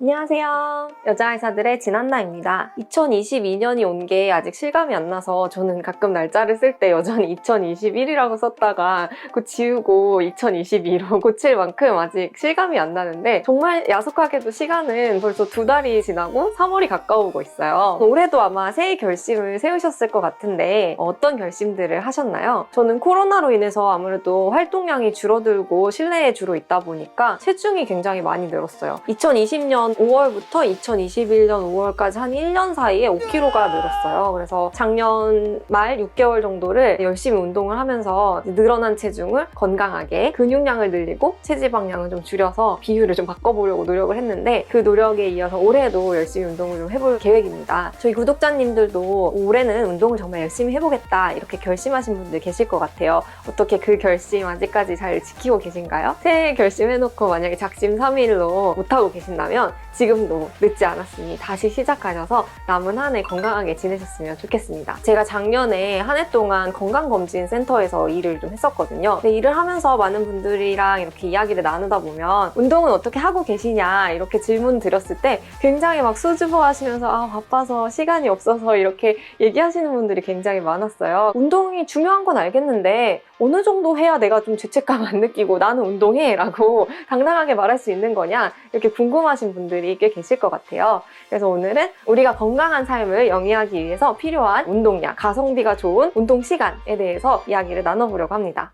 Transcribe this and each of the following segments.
안녕하세요. 여자의사들의 진한나입니다. 2022년이 온 게 아직 실감이 안 나서 저는 가끔 날짜를 쓸 때 여전히 2021이라고 썼다가 곧 지우고 2022로 고칠 만큼 아직 실감이 안 나는데 정말 야속하게도 시간은 벌써 2달이 지나고 3월이 가까우고 있어요. 올해도 아마 새해 결심을 세우셨을 것 같은데 어떤 결심들을 하셨나요? 저는 코로나로 인해서 아무래도 활동량이 줄어들고 실내에 주로 있다 보니까 체중이 굉장히 많이 늘었어요. 2020년 5월부터 2021년 5월까지 한 1년 사이에 5kg가 늘었어요. 그래서 작년 말 6개월 정도를 열심히 운동을 하면서 늘어난 체중을 건강하게 근육량을 늘리고 체지방량을 좀 줄여서 비율을 좀 바꿔보려고 노력을 했는데 그 노력에 이어서 올해도 열심히 운동을 좀 해볼 계획입니다. 저희 구독자님들도 올해는 운동을 정말 열심히 해보겠다 이렇게 결심하신 분들 계실 것 같아요. 어떻게 그 결심 아직까지 잘 지키고 계신가요? 새해 결심해놓고 만약에 작심삼일로 못하고 계신다면 지금도 늦지 않았으니 다시 시작하셔서 남은 한 해 건강하게 지내셨으면 좋겠습니다. 제가 작년에 한 해 동안 건강검진센터에서 일을 좀 했었거든요. 근데 일을 하면서 많은 분들이랑 이렇게 이야기를 나누다 보면 운동은 어떻게 하고 계시냐 이렇게 질문 드렸을 때 굉장히 막 수줍어 하시면서 바빠서 시간이 없어서 이렇게 얘기하시는 분들이 굉장히 많았어요. 운동이 중요한 건 알겠는데 어느 정도 해야 내가 좀 죄책감 안 느끼고 나는 운동해 라고 당당하게 말할 수 있는 거냐 이렇게 궁금하신 분들이 꽤 계실 것 같아요. 그래서 오늘은 우리가 건강한 삶을 영위하기 위해서 필요한 운동량, 가성비가 좋은 운동 시간에 대해서 이야기를 나눠보려고 합니다.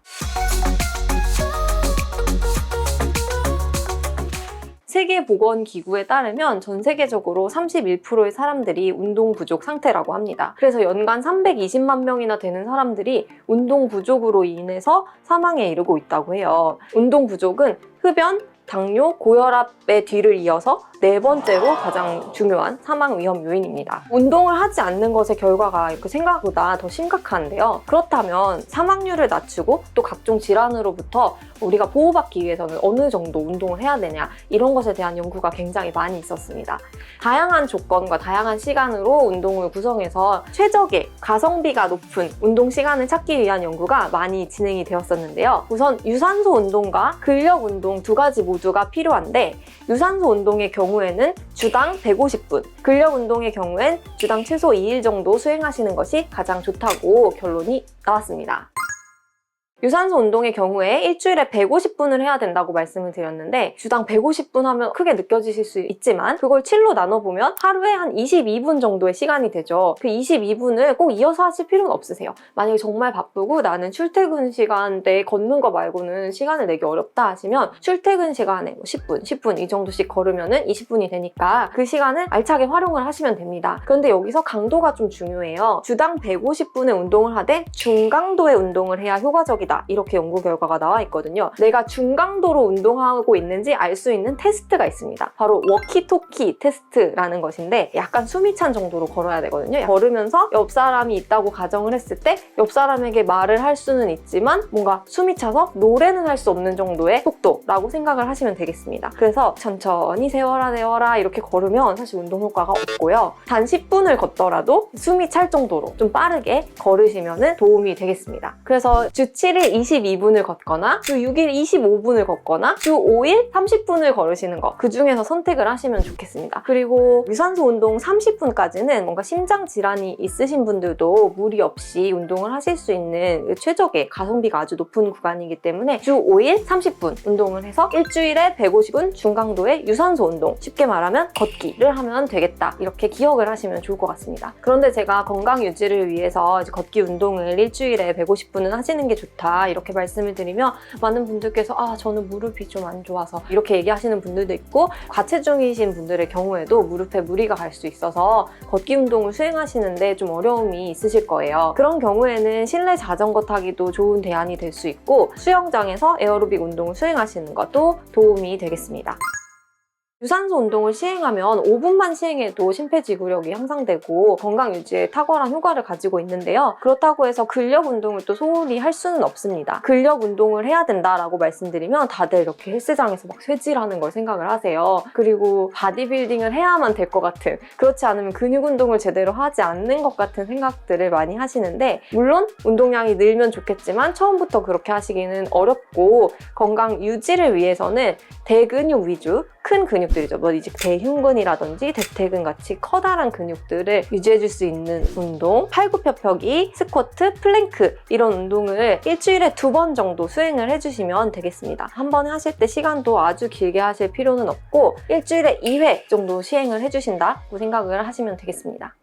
세계보건기구에 따르면 전 세계적으로 31%의 사람들이 운동 부족 상태라고 합니다. 그래서 연간 320만 명이나 되는 사람들이 운동 부족으로 인해서 사망에 이르고 있다고 해요. 운동 부족은 흡연, 당뇨, 고혈압의 뒤를 이어서 4번째로 가장 중요한 사망 위험 요인입니다. 운동을 하지 않는 것의 결과가 이렇게 생각보다 더 심각한데요. 그렇다면 사망률을 낮추고 또 각종 질환으로부터 우리가 보호받기 위해서는 어느 정도 운동을 해야 되냐 이런 것에 대한 연구가 굉장히 많이 있었습니다. 다양한 조건과 다양한 시간으로 운동을 구성해서 최적의 가성비가 높은 운동 시간을 찾기 위한 연구가 많이 진행이 되었었는데요. 우선 유산소 운동과 근력 운동 두 가지 모두가 필요한데 유산소 운동의 경우에는 주당 150분, 근력 운동의 경우엔 주당 최소 2일 정도 수행하시는 것이 가장 좋다고 결론이 나왔습니다. 유산소 운동의 경우에 일주일에 150분을 해야 된다고 말씀을 드렸는데 주당 150분 하면 크게 느껴지실 수 있지만 그걸 7로 나눠보면 하루에 한 22분 정도의 시간이 되죠. 그 22분을 꼭 이어서 하실 필요는 없으세요. 만약에 정말 바쁘고 나는 출퇴근 시간대에 걷는 거 말고는 시간을 내기 어렵다 하시면 출퇴근 시간에 10분 이 정도씩 걸으면은 20분이 되니까 그 시간을 알차게 활용을 하시면 됩니다. 그런데 여기서 강도가 좀 중요해요. 주당 150분의 운동을 하되 중강도의 운동을 해야 효과적이다. 이렇게 연구 결과가 나와 있거든요. 내가 중강도로 운동하고 있는지 알 수 있는 테스트가 있습니다. 바로 워키토키 테스트라는 것인데 약간 숨이 찬 정도로 걸어야 되거든요. 걸으면서 옆 사람이 있다고 가정을 했을 때 옆 사람에게 말을 할 수는 있지만 뭔가 숨이 차서 노래는 할 수 없는 정도의 속도라고 생각을 하시면 되겠습니다. 그래서 천천히 세워라 이렇게 걸으면 사실 운동 효과가 없고요. 단 10분을 걷더라도 숨이 찰 정도로 좀 빠르게 걸으시면 도움이 되겠습니다. 그래서 주 7일 22분을 걷거나 주 6일 25분을 걷거나 주 5일 30분을 걸으시는 거 그 중에서 선택을 하시면 좋겠습니다. 그리고 유산소 운동 30분까지는 뭔가 심장 질환이 있으신 분들도 무리 없이 운동을 하실 수 있는 최적의 가성비가 아주 높은 구간이기 때문에 주 5일 30분 운동을 해서 일주일에 150분 중강도의 유산소 운동, 쉽게 말하면 걷기를 하면 되겠다 이렇게 기억을 하시면 좋을 것 같습니다. 그런데 제가 건강 유지를 위해서 걷기 운동을 일주일에 150분은 하시는 게 좋다 이렇게 말씀을 드리면 많은 분들께서 저는 무릎이 좀 안 좋아서 이렇게 얘기하시는 분들도 있고 과체중이신 분들의 경우에도 무릎에 무리가 갈 수 있어서 걷기 운동을 수행하시는데 좀 어려움이 있으실 거예요. 그런 경우에는 실내 자전거 타기도 좋은 대안이 될 수 있고 수영장에서 에어로빅 운동을 수행하시는 것도 도움이 되겠습니다. 유산소 운동을 시행하면 5분만 시행해도 심폐지구력이 향상되고 건강 유지에 탁월한 효과를 가지고 있는데요. 그렇다고 해서 근력 운동을 또 소홀히 할 수는 없습니다. 근력 운동을 해야 된다라고 말씀드리면 다들 이렇게 헬스장에서 막 쇠질하는 걸 생각을 하세요. 그리고 바디빌딩을 해야만 될 것 같은, 그렇지 않으면 근육 운동을 제대로 하지 않는 것 같은 생각들을 많이 하시는데, 물론 운동량이 늘면 좋겠지만 처음부터 그렇게 하시기는 어렵고 건강 유지를 위해서는 대근육 위주, 큰 근육들, 근육들이죠. 뭐 이제 대흉근이라든지 대퇴근 같이 커다란 근육들을 유지해줄 수 있는 운동, 팔굽혀펴기, 스쿼트, 플랭크 이런 운동을 일주일에 2번 정도 수행을 해주시면 되겠습니다. 한 번에 하실 때 시간도 아주 길게 하실 필요는 없고 일주일에 2회 정도 시행을 해주신다고 생각을 하시면 되겠습니다.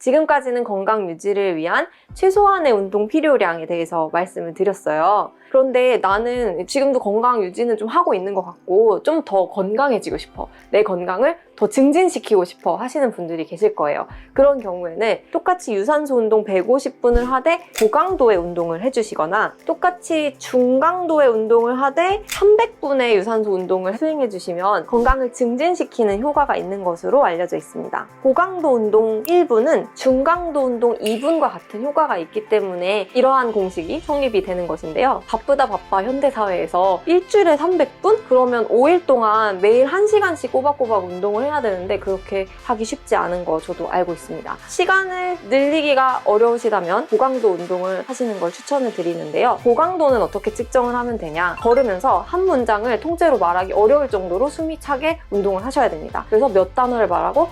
지금까지는 건강 유지를 위한 최소한의 운동 필요량에 대해서 말씀을 드렸어요. 그런데 나는 지금도 건강 유지는 좀 하고 있는 것 같고 좀 더 건강해지고 싶어. 내 건강을 더 증진시키고 싶어 하시는 분들이 계실 거예요. 그런 경우에는 똑같이 유산소 운동 150분을 하되 고강도의 운동을 해주시거나 똑같이 중강도의 운동을 하되 300분의 유산소 운동을 수행해 주시면 건강을 증진시키는 효과가 있는 것으로 알려져 있습니다. 고강도 운동 1분은 중강도 운동 2분과 같은 효과가 있기 때문에 이러한 공식이 성립이 되는 것인데요. 바쁘다 바빠 현대사회에서 일주일에 300분? 그러면 5일 동안 매일 1시간씩 꼬박꼬박 운동을 해야 되는데 그렇게 하기 쉽지 않은 거 저도 알고 있습니다. 시간을 늘리기가 어려우시다면 고강도 운동을 하시는 걸 추천을 드리는데요. 고강도는 어떻게 측정을 하면 되냐? 걸으면서 한 문장을 통째로 말하기 어려울 정도로 숨이 차게 운동을 하셔야 됩니다. 그래서 몇 단어를 말하고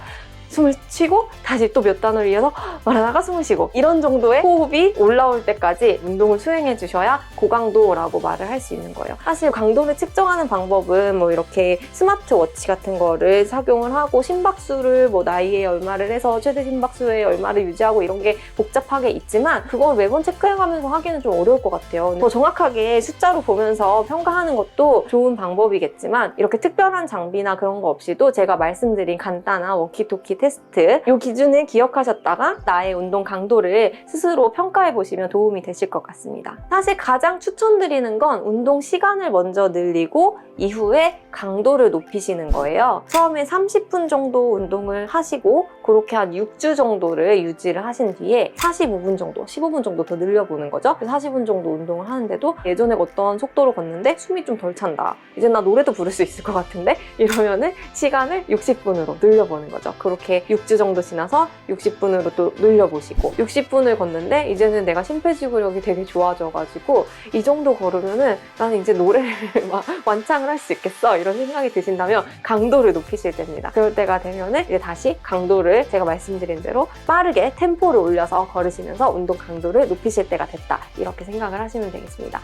숨을 쉬고 다시 또 몇 단어를 이어서 말하다가 숨을 쉬고 이런 정도의 호흡이 올라올 때까지 운동을 수행해 주셔야 고강도라고 말을 할 수 있는 거예요. 사실 강도를 측정하는 방법은 뭐 이렇게 스마트워치 같은 거를 착용을 하고 심박수를 뭐 나이에 얼마를 해서 최대 심박수에 얼마를 유지하고 이런 게 복잡하게 있지만 그걸 매번 체크해가면서 하기는 좀 어려울 것 같아요. 더 정확하게 숫자로 보면서 평가하는 것도 좋은 방법이겠지만 이렇게 특별한 장비나 그런 거 없이도 제가 말씀드린 간단한 워키토키 테스트 이 기준을 기억하셨다가 나의 운동 강도를 스스로 평가해 보시면 도움이 되실 것 같습니다. 사실 가장 추천드리는 건 운동 시간을 먼저 늘리고 이후에 강도를 높이시는 거예요. 처음에 30분 정도 운동을 하시고 그렇게 한 6주 정도를 유지를 하신 뒤에 45분 정도, 15분 정도 더 늘려보는 거죠. 40분 정도 운동을 하는데도 예전에 어떤 속도로 걷는데 숨이 좀 덜 찬다. 이제 나 노래도 부를 수 있을 것 같은데? 이러면은 시간을 60분으로 늘려보는 거죠. 그렇게 6주 정도 지나서 60분으로 또 늘려보시고 60분을 걷는데 이제는 내가 심폐지구력이 되게 좋아져가지고 이 정도 걸으면은 나는 이제 노래를 막 완창을 할 수 있겠어 이런 생각이 드신다면 강도를 높이실 때입니다. 그럴 때가 되면은 이제 다시 강도를 제가 말씀드린 대로 빠르게 템포를 올려서 걸으시면서 운동 강도를 높이실 때가 됐다 이렇게 생각을 하시면 되겠습니다.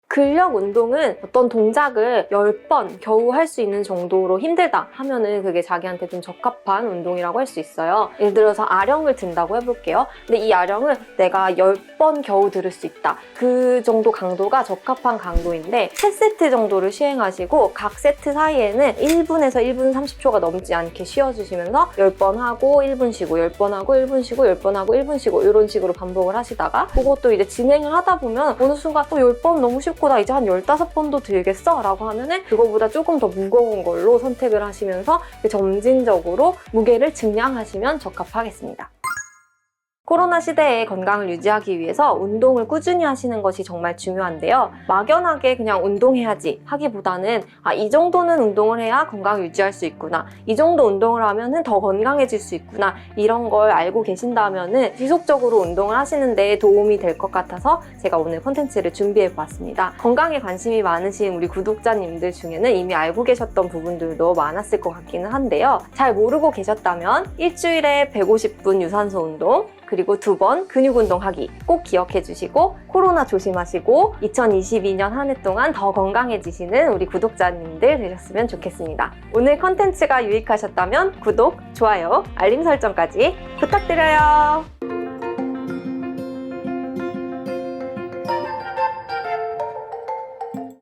근력 운동은 어떤 동작을 10번 겨우 할 수 있는 정도로 힘들다 하면은 그게 자기한테 좀 적합한 운동이라고 할 수 있어요. 예를 들어서 아령을 든다고 해볼게요. 근데 이 아령을 내가 10번 겨우 들을 수 있다. 그 정도 강도가 적합한 강도인데 3세트 정도를 시행하시고 각 세트 사이에는 1분에서 1분 30초가 넘지 않게 쉬어주시면서 10번 하고 1분 쉬고 10번 하고 1분 쉬고 10번 하고 1분 쉬고 이런 식으로 반복을 하시다가 그것도 이제 진행을 하다 보면 어느 순간 또 10번 너무 쉽고 나 이제 한 15번도 들겠어 라고 하면은 그거보다 조금 더 무거운 걸로 선택을 하시면서 점진적으로 무게를 증량하시면 적합하겠습니다. 코로나 시대에 건강을 유지하기 위해서 운동을 꾸준히 하시는 것이 정말 중요한데요. 막연하게 그냥 운동해야지 하기보다는 이 정도는 운동을 해야 건강을 유지할 수 있구나. 이 정도 운동을 하면 더 건강해질 수 있구나. 이런 걸 알고 계신다면 지속적으로 운동을 하시는 데 도움이 될 것 같아서 제가 오늘 콘텐츠를 준비해보았습니다. 건강에 관심이 많으신 우리 구독자님들 중에는 이미 알고 계셨던 부분들도 많았을 것 같기는 한데요. 잘 모르고 계셨다면 일주일에 150분 유산소 운동 그리고 2번 근육 운동하기 꼭 기억해 주시고 코로나 조심하시고 2022년 한 해 동안 더 건강해지시는 우리 구독자님들 되셨으면 좋겠습니다. 오늘 컨텐츠가 유익하셨다면 구독, 좋아요, 알림 설정까지 부탁드려요.